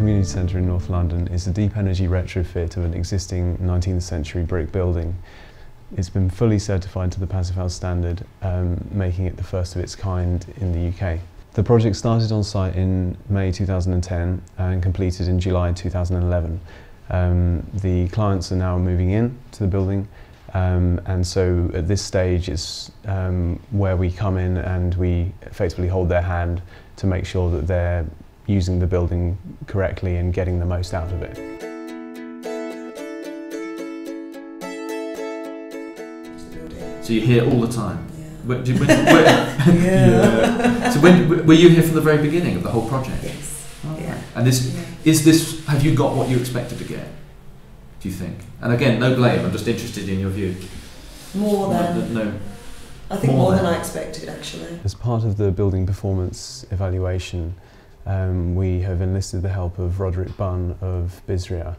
Community Centre in North London is a deep energy retrofit of an existing 19th century brick building. It's been fully certified to the Passive House standard, making it the first of its kind in the UK. The project started on site in May 2010 and completed in July 2011. The clients are now moving in to the building, and so at this stage it's where we come in and we effectively hold their hand to make sure that they're using the building correctly and getting the most out of it. So you're here all the time? Yeah. Yeah. So when were you here from the very beginning of the whole project? Yes. Oh, Yeah. And is this, have you got what you expected to get, do you think? And again, no blame, I'm just interested in your view. More than. No. I think more than I expected, actually. As part of the building performance evaluation, we have enlisted the help of Roderick Bunn of Bere.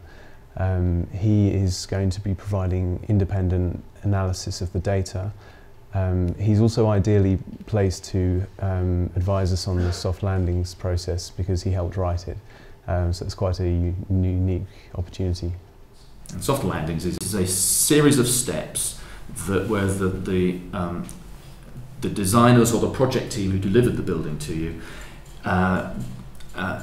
He is going to be providing independent analysis of the data. He's also ideally placed to advise us on the soft landings process because he helped write it. So it's quite a unique opportunity. And soft landings is a series of steps where the designers or the project team who delivered the building to you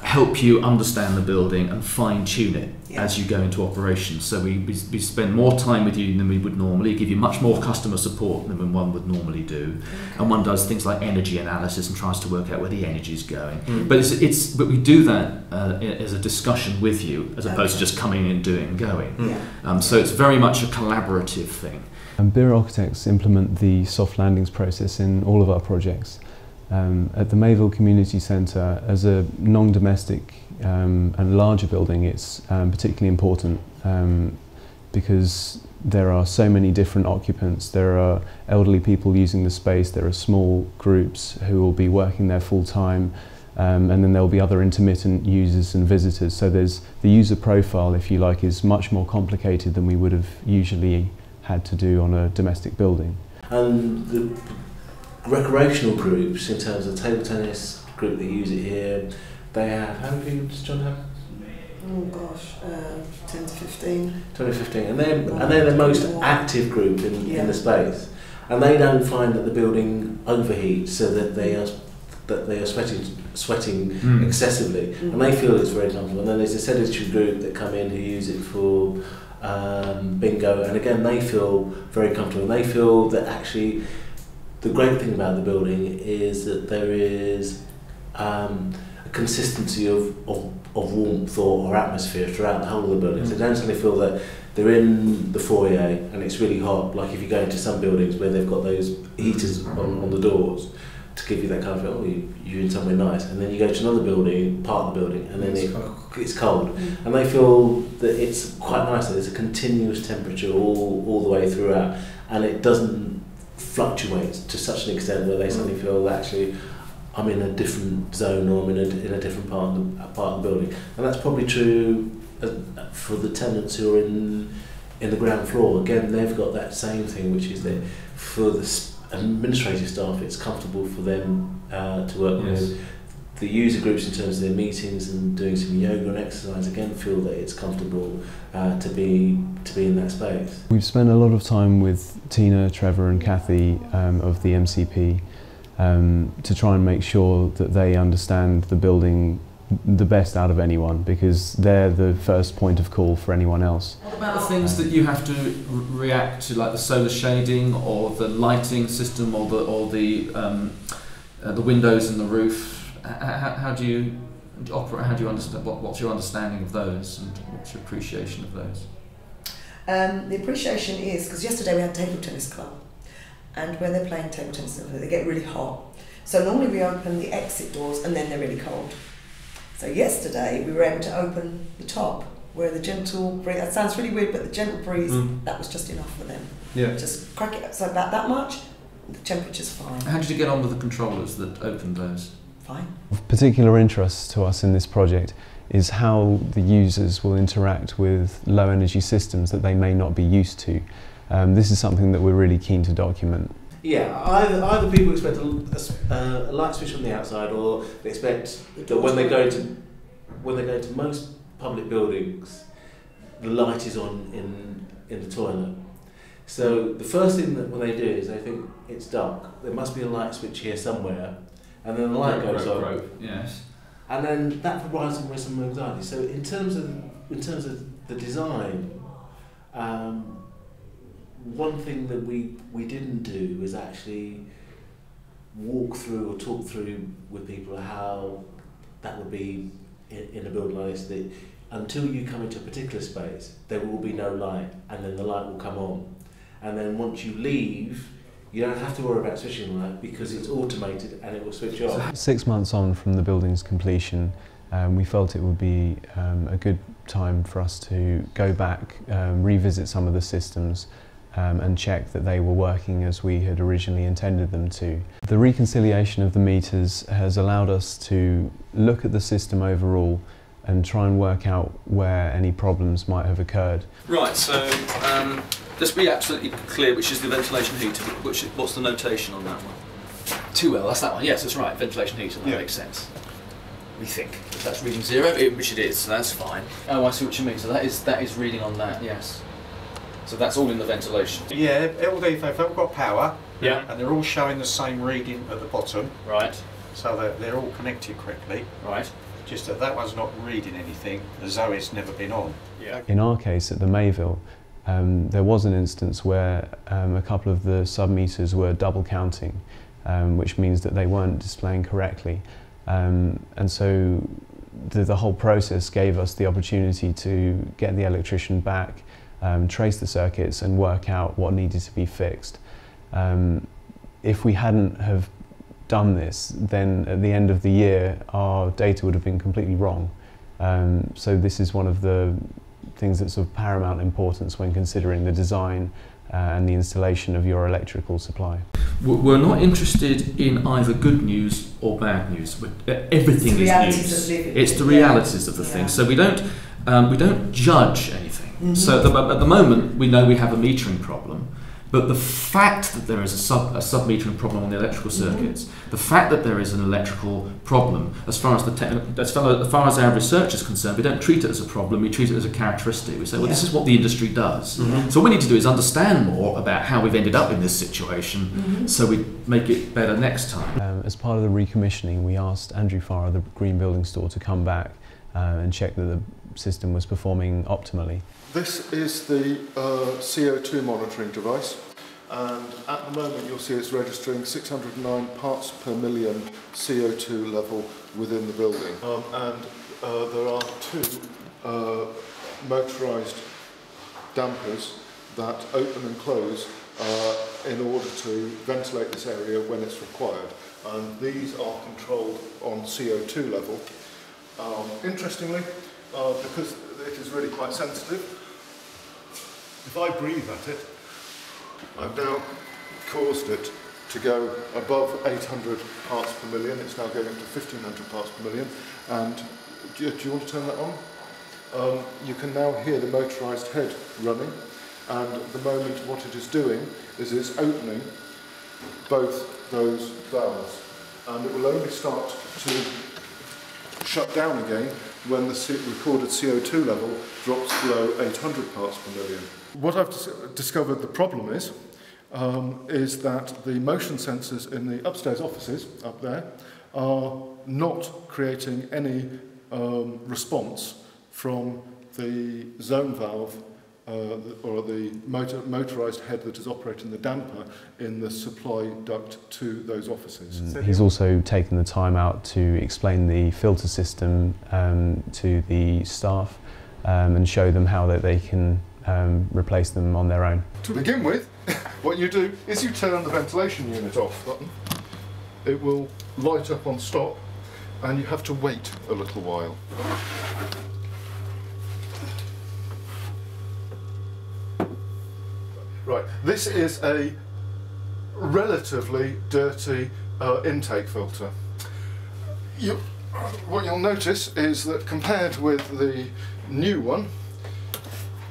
help you understand the building and fine-tune it as you go into operation. So we spend more time with you than we would normally, give you much more customer support than one would normally do. And one does things like energy analysis and tries to work out where the energy is going. But we do that as a discussion with you as opposed to just coming in, doing and going. So it's very much a collaborative thing. Bere architects implement the soft landings process in all of our projects. At the Mayville Community Centre, as a non-domestic and larger building, it's particularly important because there are so many different occupants. There are elderly people using the space, there are small groups who will be working there full time, and then there will be other intermittent users and visitors. So there's the user profile, if you like, is much more complicated than we would have usually had to do on a domestic building. The recreational groups, in terms of table tennis group that use it here, they have, how many people does John have? Oh gosh, 10 to 15. 10 to 15, and they're the most active group in the space, and they don't find that the building overheats so that they are sweating excessively, and they feel it's very comfortable. And then there's a sedentary group that come in who use it for bingo, and again they feel very comfortable, and they feel that actually the great thing about the building is that there is a consistency of warmth or atmosphere throughout the whole of the building. So they don't suddenly feel that they're in the foyer and it's really hot, like if you go into some buildings where they've got those heaters on the doors to give you that kind of feel, oh, you're in somewhere nice, and then you go to another building, part of the building, and then it's cold. And they feel that it's quite nice, that there's a continuous temperature all the way throughout, and it doesn't fluctuate to such an extent where they suddenly feel that actually I'm in a different zone or I'm in a different part of the building. And that's probably true for the tenants who are in the ground floor. Again, they've got that same thing, which is that for the administrative staff it's comfortable for them to work with. The user groups, in terms of their meetings and doing some yoga and exercise, again feel that it's comfortable to be in that space. We've spent a lot of time with Tina, Trevor and Kathy of the MCP to try and make sure that they understand the building the best out of anyone, because they're the first point of call for anyone else. What about the things that you have to react to, like the solar shading or the lighting system or the windows and the roof? How do you operate? How do you understand? What's your understanding of those, and what's your appreciation of those? The appreciation is because yesterday we had table tennis club, and when they're playing table tennis, they get really hot. So normally we open the exit doors, and then they're really cold. So yesterday we were able to open the top, where the gentle breeze. That sounds really weird, but the gentle breeze that was just enough for them. Yeah. Just crack it up, so about that much. The temperature's fine. How did you get on with the controllers that opened those? Fine. Of particular interest to us in this project is how the users will interact with low energy systems that they may not be used to. This is something that we're really keen to document. Yeah, either people expect a light switch on the outside, or they expect that when they go to when they go to most public buildings, the light is on in the toilet. So the first thing that when they do is they think it's dark. There must be a light switch here somewhere, and then the light goes on. Yes. And then that provides them with some anxiety. So in terms of the design, one thing that we didn't do is actually walk through or talk through with people how that would be in a building like this. That until you come into a particular space, there will be no light, and then the light will come on. And then once you leave, you don't have to worry about switching the light because it's automated and it will switch off. 6 months on from the building's completion, we felt it would be a good time for us to go back, revisit some of the systems and check that they were working as we had originally intended them to. The reconciliation of the meters has allowed us to look at the system overall and try and work out where any problems might have occurred. Right, so just be absolutely clear, which is the ventilation heater, what's the notation on that one? 2L, that's that one, yes, that's right, ventilation heater, that makes sense. We think. If that's reading 0, which it is, so that's fine. Oh, I see what you mean, so that is reading on that, yes. So that's all in the ventilation? Yeah, they've all got power, yeah, and they're all showing the same reading at the bottom. Right. So they're all connected correctly. Right. Just that one's not reading anything, as though it's never been on. Yeah. In our case at the Mayville, there was an instance where a couple of the sub-meters were double counting, which means that they weren't displaying correctly. And so the whole process gave us the opportunity to get the electrician back, trace the circuits and work out what needed to be fixed. If we hadn't have done this, then at the end of the year our data would have been completely wrong. So this is one of the things that's of paramount importance when considering the design and the installation of your electrical supply. We're not interested in either good news or bad news. Everything is news. It's the realities of the thing. So we don't judge anything. Mm-hmm. So at the moment we know we have a metering problem. But the fact that there is a sub-metering problem on the electrical circuits, the fact that there is an electrical problem, as far as our research is concerned, we don't treat it as a problem, we treat it as a characteristic. We say, well, this is what the industry does. Mm-hmm. So what we need to do is understand more about how we've ended up in this situation, so we make it better next time. As part of the recommissioning, we asked Andrew Farrar, the Green Building Store, to come back and check that the system was performing optimally. This is the CO2 monitoring device, and at the moment you'll see it's registering 609 parts per million CO2 level within the building. And there are 2 motorised dampers that open and close in order to ventilate this area when it's required. And these are controlled on CO2 level. Interestingly, because it is really quite sensitive, if I breathe at it, I've now caused it to go above 800 parts per million. It's now going up to 1500 parts per million. And do you want to turn that on? You can now hear the motorised head running. And at the moment what it is doing is it's opening both those valves. And it will only start to shut down again when the recorded CO2 level drops below 800 parts per million. What I've discovered the problem is that the motion sensors in the upstairs offices up there are not creating any response from the zone valve or the motorised head that is operating the damper in the supply duct to those offices. He's also taken the time out to explain the filter system to the staff and show them how that they can replace them on their own. To begin with, what you do is you turn the ventilation unit off button. It will light up on stop and you have to wait a little while. Right, this is a relatively dirty intake filter. What you'll notice is that compared with the new one,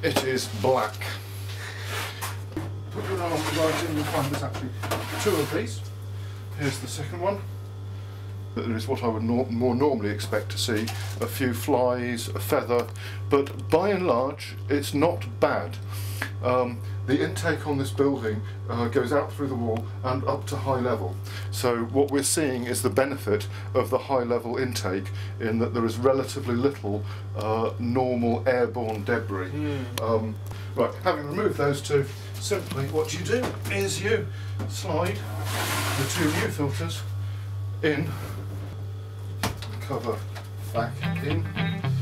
it is black. Put your arm right in, you'll find there's actually 2 of these. Here's the second one. There is what I would more normally expect to see, a few flies, a feather, but by and large it's not bad. The intake on this building goes out through the wall and up to high level. So what we're seeing is the benefit of the high level intake in that there is relatively little normal airborne debris. Right, having removed those two, simply what you do is you slide the two new filters in, cover back in,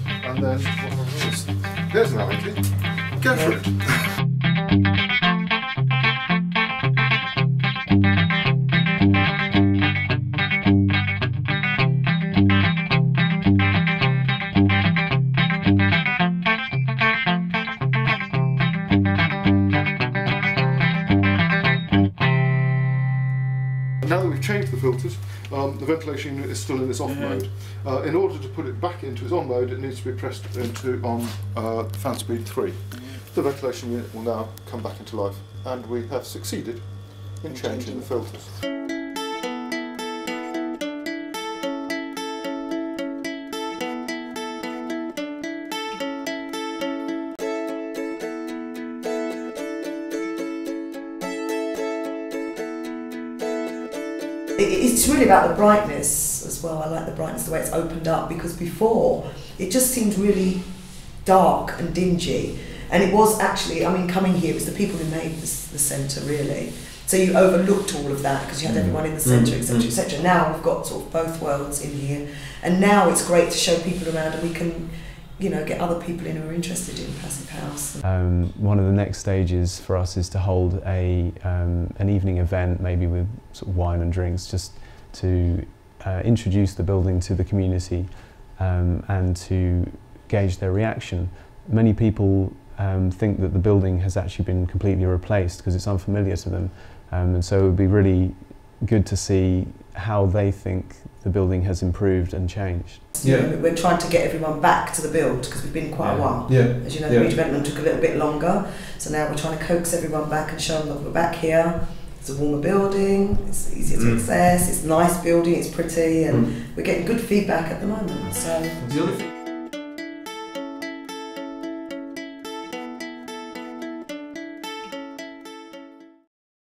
and then there's an idea. Go for it. Now that we've changed the filters, the ventilation unit is still in its off mode. In order to put it back into its on mode, it needs to be pressed into on fan speed 3. The ventilation unit will now come back into life, and we have succeeded in changing the filters. It's really about the brightness as well. I like the brightness, the way it's opened up, because before it just seemed really dark and dingy. And it was actually, I mean, coming here, it was the people who made the centre really. So you overlooked all of that because you had everyone in the centre, etc., etc. Now we've got sort of both worlds in here, and now it's great to show people around, and we can, you know, get other people in who are interested in Passive House. One of the next stages for us is to hold an evening event, maybe with sort of wine and drinks, just to introduce the building to the community and to gauge their reaction. Many people think that the building has actually been completely replaced because it's unfamiliar to them, and so it would be really good to see how they think the building has improved and changed. Yeah. We're trying to get everyone back to the build because we've been quite a while. Yeah. As you know, the redevelopment took a little bit longer, so now we're trying to coax everyone back and show them that we're back here. It's a warmer building, it's easier to access, it's a nice building, it's pretty, and we're getting good feedback at the moment. So. The other thing